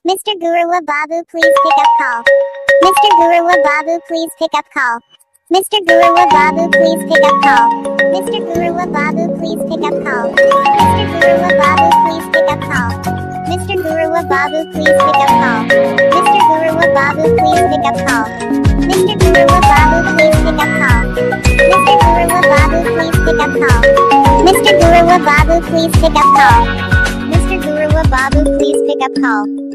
Mr. Guruwa Babu, please pick up call. Mr. Guruwa Babu, please pick up call. Mr. Guruwa Babu, please pick up call. Mr. Guruwa Babu, please pick up call. Mr. Guruwa Babu, please pick up call. Mr. Guruwa Babu, please pick up call. Mr. Guruwa Babu, please pick up call. Mr. Guruwa Babu, please pick up call. Mr. Guruwa Babu, please pick up call. Mr. Guruwa Babu, please pick up call. Mr. Guruwa Babu, please pick up call.